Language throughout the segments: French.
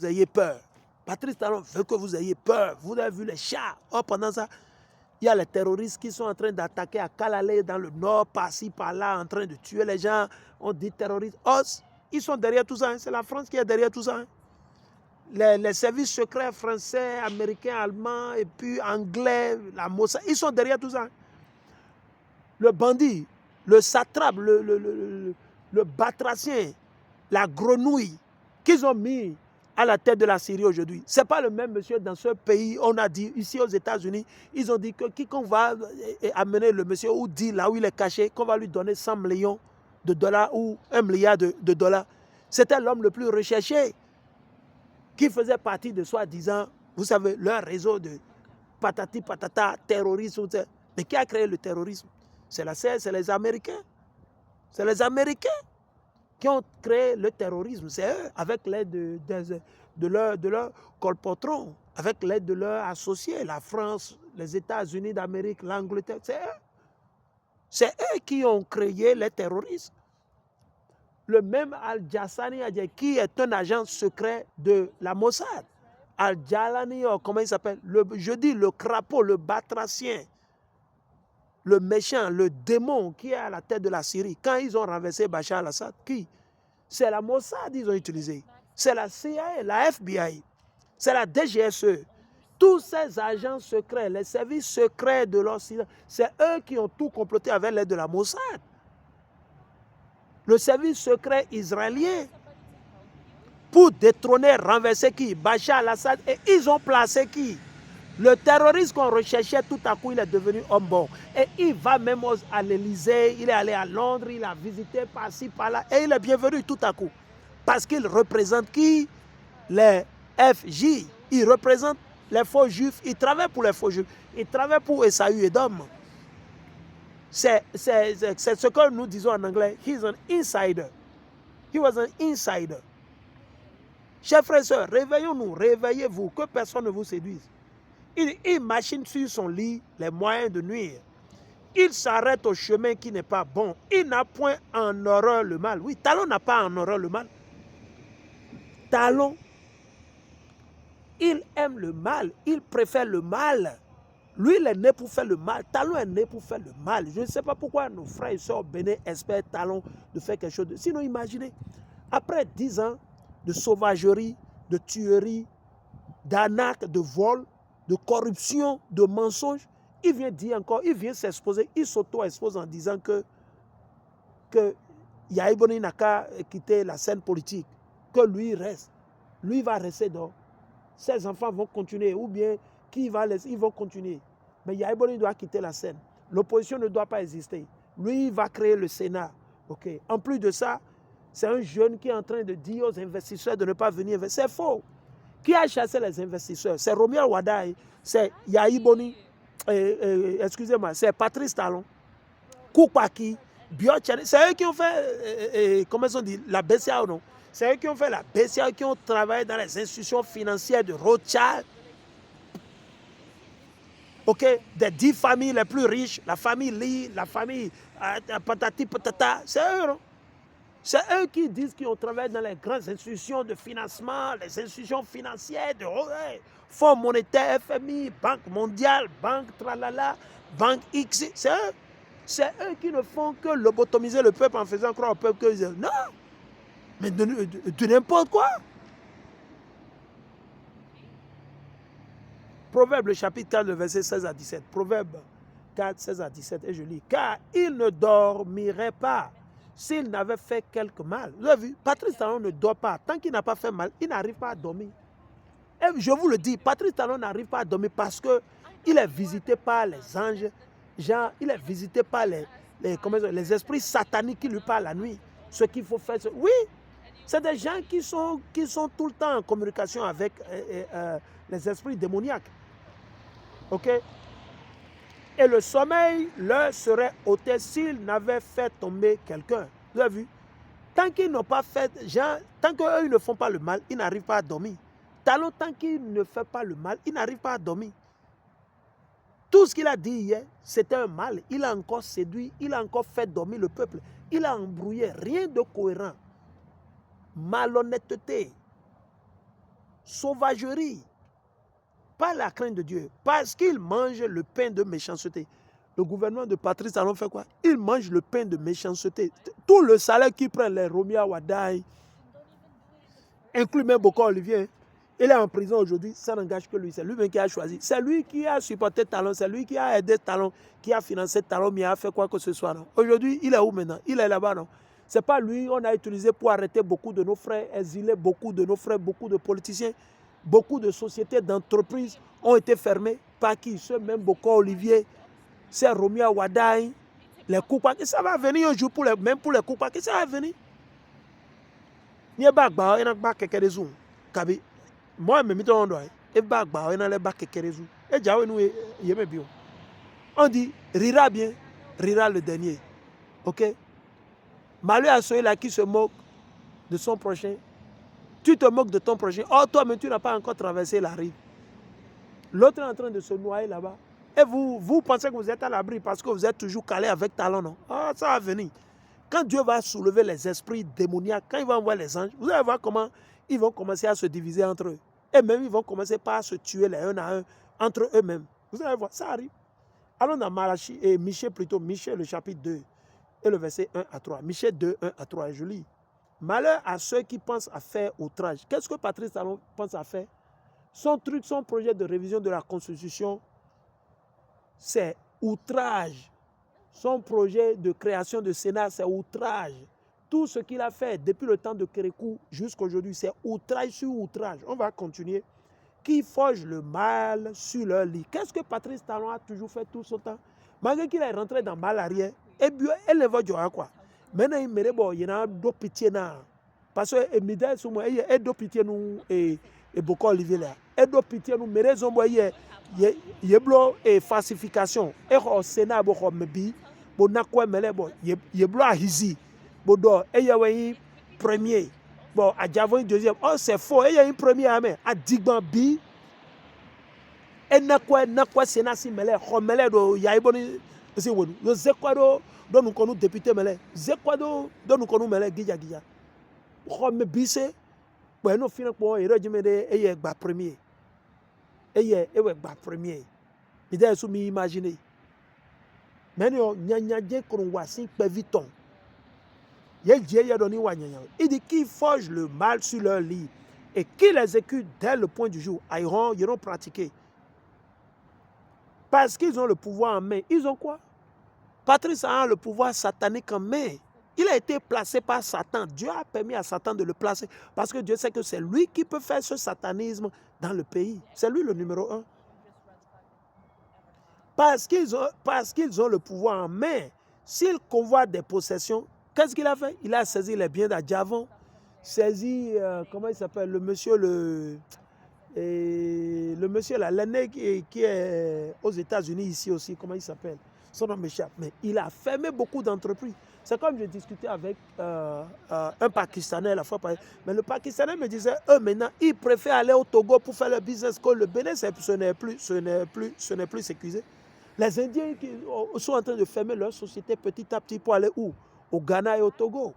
ayez peur. Patrice Talon veut que vous ayez peur. Vous avez vu les chars. Oh, pendant ça, il y a les terroristes qui sont en train d'attaquer à Kalalé dans le nord, par-ci, par-là, en train de tuer les gens. On dit terroristes. Oh, ils sont derrière tout ça. Hein. C'est la France qui est derrière tout ça. Hein. Les services secrets français, américains, allemands, et puis anglais, la Mossad, ils sont derrière tout ça. Hein. Le bandit, le satrape, le batracien, la grenouille qu'ils ont mis à la tête de la Syrie aujourd'hui. Ce n'est pas le même monsieur dans ce pays. On a dit, ici aux États-Unis, ils ont dit que quiconque va amener le monsieur ou dit là où il est caché, qu'on va lui donner 100 millions de dollars ou 1 milliard de dollars. C'était l'homme le plus recherché qui faisait partie de soi-disant, vous savez, leur réseau de patati patata, terrorisme. Mais qui a créé le terrorisme? C'est la CIA, c'est les Américains. C'est les Américains qui ont créé le terrorisme. C'est eux, avec l'aide de leur colpatron, avec l'aide de leurs associés, la France, les États-Unis d'Amérique, l'Angleterre. C'est eux. C'est eux qui ont créé le terrorisme. Le même Al-Jassani, qui est un agent secret de la Mossad. Al-Jalani, comment il s'appelle? Je dis le crapaud, le batracien, le méchant, le démon qui est à la tête de la Syrie. Quand ils ont renversé Bachar al-Assad, qui? C'est la Mossad qu'ils ont utilisé. C'est la CIA, la FBI, c'est la DGSE. Tous ces agents secrets, les services secrets de l'Occident, c'est eux qui ont tout comploté avec l'aide de la Mossad. Le service secret israélien, pour détrôner, renverser qui? Bachar al-Assad. Et ils ont placé qui? Le terroriste qu'on recherchait, tout à coup, il est devenu homme bon. Et il va même à l'Élysée, il est allé à Londres, il a visité par-ci, par-là. Et il est bienvenu tout à coup. Parce qu'il représente qui? Les FJ. Il représente les faux juifs. Il travaille pour les faux juifs. Il travaille pour Esaü Edom. C'est ce que nous disons en anglais. He's an insider. He was an insider. Chers frères et sœurs, réveillons-nous, réveillez-vous, que personne ne vous séduise. Il machine sur son lit les moyens de nuire. Il s'arrête au chemin qui n'est pas bon. Il n'a point en horreur le mal. Oui, Talon n'a pas en horreur le mal. Talon, il aime le mal. Il préfère le mal. Lui, il est né pour faire le mal. Talon est né pour faire le mal. Je ne sais pas pourquoi nos frères et sœurs bénis espèrent Talon de faire quelque chose. Sinon, imaginez, après 10 ans de sauvagerie, de tuerie, d'arnaque, de vol, de corruption, de mensonge, il vient dire encore, il vient s'exposer, il s'auto-expose en disant que Yahya Boni n'a qu'à quitter la scène politique, que lui reste. Lui va rester dehors. Ses enfants vont continuer, ou bien qui va laisser, ils vont continuer. Mais Yahya Boni doit quitter la scène. L'opposition ne doit pas exister. Lui, il va créer le Sénat. Okay. En plus de ça, c'est un jeune qui est en train de dire aux investisseurs de ne pas venir. C'est faux. Qui a chassé les investisseurs? C'est Romuald Wadaï, c'est Yahya Boni, excusez-moi, c'est Patrice Talon, Koupaki, Biochane. C'est eux qui ont fait, comment on dit, la BCA ou non? C'est eux qui ont fait la BCA, qui ont travaillé dans les institutions financières de Rothschild. Ok, des 10 familles les plus riches, la famille Lee, la famille Patati Patata, c'est eux, non? C'est eux qui disent qu'ils ont travaillé dans les grandes institutions de financement, les institutions financières, de Fonds monétaire, FMI, Banque mondiale, Banque tralala, Banque X. C'est eux. C'est eux qui ne font que lobotomiser le peuple en faisant croire au peuple que disent non, mais de n'importe quoi. Proverbe, le chapitre 4, le verset 16 à 17. Proverbe 4, 16 à 17, et je lis. Car il ne dormirait pas s'il n'avait fait quelque mal. Vous avez vu, Patrice Talon ne dort pas. Tant qu'il n'a pas fait mal, il n'arrive pas à dormir. Et je vous le dis, Patrice Talon n'arrive pas à dormir parce qu'il est visité par les anges. Genre, il est visité par les esprits sataniques qui lui parlent la nuit. Ce qu'il faut faire, oui, c'est des gens qui sont tout le temps en communication avec les esprits démoniaques. Ok? Et le sommeil leur serait ôté s'ils n'avaient fait tomber quelqu'un. Vous avez vu? Tant qu'ils n'ont pas fait, tant qu'eux ne font pas le mal, ils n'arrivent pas à dormir. Talon, tant qu'il ne fait pas le mal, il n'arrive pas à dormir. Tout ce qu'il a dit hier, c'était un mal. Il a encore séduit, il a encore fait dormir le peuple. Il a embrouillé, rien de cohérent. Malhonnêteté. sauvagerie. Pas la crainte de Dieu. Parce qu'ils mangent le pain de méchanceté. Le gouvernement de Patrice Talon fait quoi? Ils mangent le pain de méchanceté. Tout le salaire qu'ils prennent, les Romia Wadaï, inclut même Boko Olivier, il est en prison aujourd'hui, ça n'engage que lui. C'est lui-même qui a choisi. C'est lui qui a supporté Talon, c'est lui qui a aidé Talon, qui a financé Talon, mais il a fait quoi que ce soit. Aujourd'hui, il est où maintenant? Il est là-bas, non? Ce n'est pas lui qu'on a utilisé pour arrêter beaucoup de nos frères, exiler beaucoup de nos frères, beaucoup de politiciens, beaucoup de sociétés, d'entreprises ont été fermées. Par qui? Ceux même Boko Olivier, c'est Romia Wadaï, les Koupa, ça va venir un jour, même pour les Koupa, ça va venir. Ni bagba ena ba kekere zu kabi moi me mito ondo e bagba ena le ba kekere zu e jawe nu yeme bio on dit rira bien rira le dernier. OK, malheur à celui-là qui se moque de son prochain. Tu te moques de ton prochain. Oh, toi mais tu n'as pas encore traversé la rive. L'autre est en train de se noyer là-bas et vous pensez que vous êtes à l'abri parce que vous êtes toujours calé avec talon, non? Ah, ça va venir. Quand Dieu va soulever les esprits démoniaques, quand il va envoyer les anges, vous allez voir comment ils vont commencer à se diviser entre eux. Et même ils vont commencer par se tuer les uns à un entre eux-mêmes. Vous allez voir, ça arrive. Allons dans Malachie, et Michée plutôt, Michée le chapitre 2 et le verset 1 à 3. Michée 2, 1 à 3, je lis. Malheur à ceux qui pensent à faire outrage. Qu'est-ce que Patrice Talon pense à faire? Son truc, son projet de révision de la Constitution, c'est outrage. Son projet de création de Sénat, c'est outrage. Tout ce qu'il a fait depuis le temps de Kérékou jusqu'à aujourd'hui, c'est outrage sur outrage. On va continuer. Qui forge le mal sur leur lit. Qu'est-ce que Patrice Talon a toujours fait tout ce temps? Malgré qu'il est rentré dans mal arrière, et bien, elle ne va dire quoi? Maintenant, il me dit, il y a deux pitiés. Parce que il y a deux pitiés et beaucoup Olivier là. Et deux pitiés nous, mais raison, il y a falsification. Et au Sénat, bon nakwa mele bon ye blo ahizi bon do e ya wen premier bon a javon deuxième oh c'est faux e ya un premier amen a digban bi e nakwa senasi mele ho mele do ya iboni se wonu yo zekwado do nu konu député mele zekwado do nu konu mele gija ho me bi se bon no fina po e rejime de e ye gba premier e ye e we gba premier mi de so mi imaginer. Il dit qu'ils forgent le mal sur leur lit et qu'ils l'exécutent dès le point du jour. Ils iront pratiquer. Parce qu'ils ont le pouvoir en main. Ils ont quoi? Patrice a le pouvoir satanique en main. Il a été placé par Satan. Dieu a permis à Satan de le placer. Parce que Dieu sait que c'est lui qui peut faire ce satanisme dans le pays. C'est lui le numéro 1. Parce qu'ils ont le pouvoir en main. S'ils convoitent des possessions, qu'est-ce qu'il a fait? Il a saisi les biens d'Adjavon, saisi, comment il s'appelle, le monsieur là, l'aîné qui est aux États-Unis ici aussi, comment il s'appelle? Son nom m'échappe. Mais il a fermé beaucoup d'entreprises. C'est comme je discutais avec un Pakistanais la fois passée. Mais le Pakistanais me disait, eux maintenant, ils préfèrent aller au Togo pour faire le business que le Bénin, ce n'est plus sécurisé. Les Indiens qui sont en train de fermer leur société petit à petit pour aller où? Au Ghana et au Togo.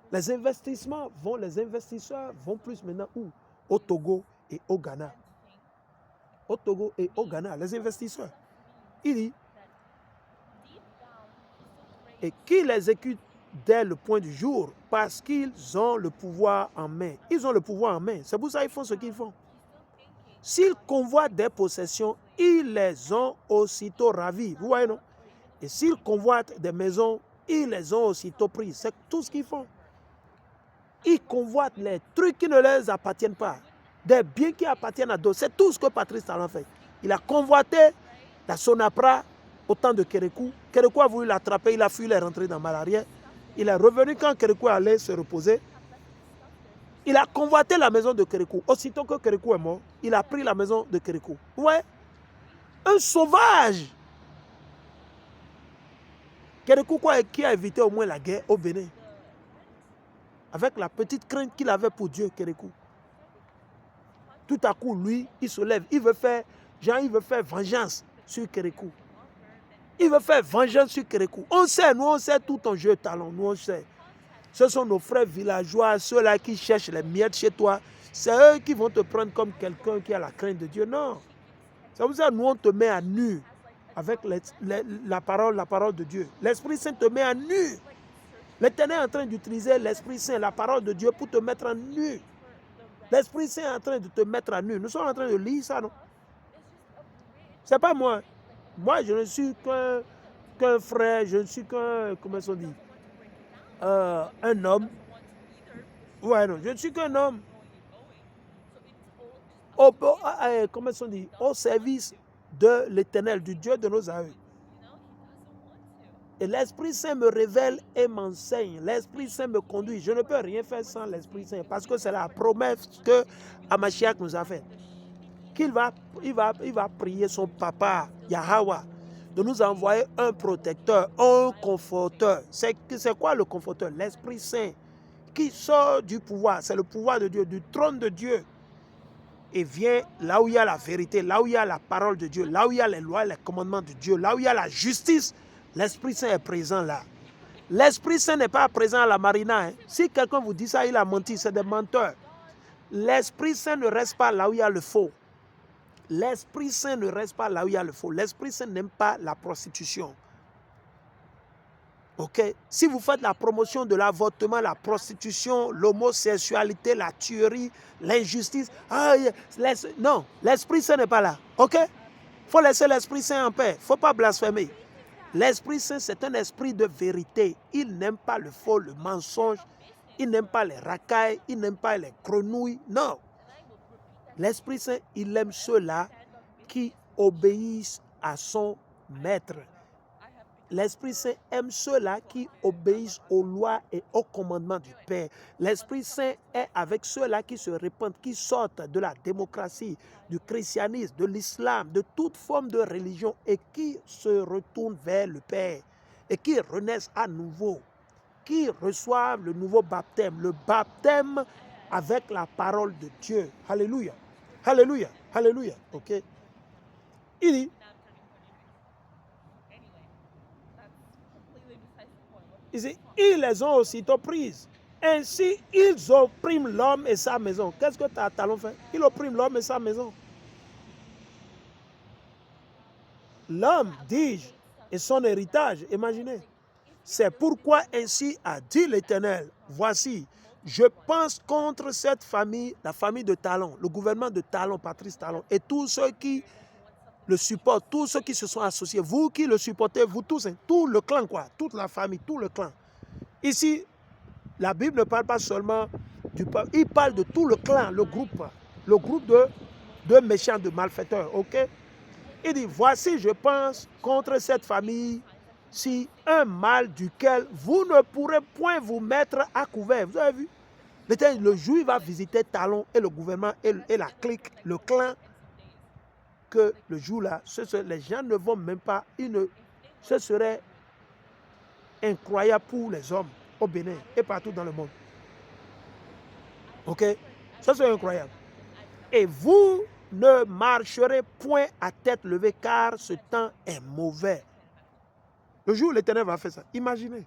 Les investisseurs vont plus maintenant où? Au Togo et au Ghana. Au Togo et au Ghana, les investisseurs. Il dit, et qu'ils l'exécutent dès le point du jour parce qu'ils ont le pouvoir en main. Ils ont le pouvoir en main. C'est pour ça qu'ils font ce qu'ils font. S'ils convoitent des possessions, ils les ont aussitôt ravis. Vous voyez, non? Et s'ils convoitent des maisons, ils les ont aussitôt prises. C'est tout ce qu'ils font. Ils convoitent les trucs qui ne leur appartiennent pas. Des biens qui appartiennent à d'autres. C'est tout ce que Patrice Talon fait. Il a convoité la Sonapra au temps de Kérékou. Kérékou a voulu l'attraper, il a fui, il est rentré dans Malaria. Il est revenu quand Kérékou allait se reposer. Il a convoité la maison de Kérékou. Aussitôt que Kérékou est mort, il a pris la maison de Kérékou. Ouais, un sauvage. Kérékou qui a évité au moins la guerre au Bénin. Avec la petite crainte qu'il avait pour Dieu, Kérékou. Tout à coup, lui, il se lève. Il veut faire vengeance sur Kérékou. Il veut faire vengeance sur Kérékou. On sait tout ton jeu talent. Nous, on sait. Ce sont nos frères villageois, ceux-là qui cherchent les miettes chez toi. c'est eux qui vont te prendre comme quelqu'un qui a la crainte de Dieu. Non. C'est pour ça que nous, on te met à nu avec la parole de Dieu. L'Esprit Saint te met à nu. L'Éternel est en train d'utiliser l'Esprit Saint, la parole de Dieu, pour te mettre à nu. L'Esprit Saint est en train de te mettre à nu. Nous sommes en train de lire ça, non? C'est pas moi. Moi, je ne suis qu'un frère, je ne suis qu'un, comment on dit, un homme. Ouais, non, je ne suis qu'un homme. Comment on dit, au service de l'Éternel, du Dieu de nos aïeux. Et l'Esprit Saint me révèle et m'enseigne. L'Esprit Saint me conduit. Je ne peux rien faire sans l'Esprit Saint parce que c'est la promesse que Hamashiach nous a faite. Il va prier son papa, Yahweh, de nous envoyer un protecteur, un conforteur. C'est quoi le conforteur? L'Esprit Saint qui sort du pouvoir. C'est le pouvoir de Dieu, du trône de Dieu. Et vient là où il y a la vérité, là où il y a la parole de Dieu, là où il y a les lois et les commandements de Dieu, là où il y a la justice. L'Esprit Saint est présent là. L'Esprit Saint n'est pas présent à la marina. Hein. Si quelqu'un vous dit ça, il a menti, c'est des menteurs. L'Esprit Saint ne reste pas là où il y a le faux. L'Esprit Saint ne reste pas là où il y a le faux. L'Esprit Saint n'aime pas la prostitution. Ok? Si vous faites la promotion de l'avortement, la prostitution, l'homosexualité, la tuerie, l'injustice, non, l'Esprit Saint n'est pas là. Ok? Il faut laisser l'Esprit Saint en paix. Il ne faut pas blasphémer. L'Esprit Saint, c'est un esprit de vérité. Il n'aime pas le faux, le mensonge. Il n'aime pas les racailles. Il n'aime pas les grenouilles. Non. L'Esprit Saint, il aime ceux-là qui obéissent à son maître. L'Esprit Saint aime ceux-là qui obéissent aux lois et aux commandements du Père. L'Esprit Saint est avec ceux-là qui se répandent, qui sortent de la démocratie, du christianisme, de l'islam, de toute forme de religion et qui se retournent vers le Père et qui renaissent à nouveau, qui reçoivent le nouveau baptême, le baptême avec la parole de Dieu. Alléluia. Alléluia. Alléluia. Ok. Il dit, ils les ont aussitôt prises. Ainsi, ils oppriment l'homme et sa maison. Qu'est-ce que Talon fait? Il opprime l'homme et sa maison. L'homme, dis-je, et son héritage, imaginez. C'est pourquoi ainsi a dit l'Éternel, voici, je pense contre cette famille, la famille de Talon, le gouvernement de Talon, Patrice Talon, et tous ceux qui le supportent, tous ceux qui se sont associés, vous qui le supportez, vous tous, hein, tout le clan, quoi, toute la famille, tout le clan. Ici, la Bible ne parle pas seulement du peuple, il parle de tout le clan, le groupe de méchants, de malfaiteurs, ok? Il dit, voici, je pense contre cette famille, si un mal duquel vous ne pourrez point vous mettre à couvert. Vous avez vu? Le jour, il va visiter Talon et le gouvernement et la clique, le clan, que le jour-là, les gens ne vont même pas, ce serait incroyable pour les hommes au Bénin et partout dans le monde. Ok? Ça serait incroyable. Et vous ne marcherez point à tête levée car ce temps est mauvais. Le jour où l'Éternel va faire ça, imaginez.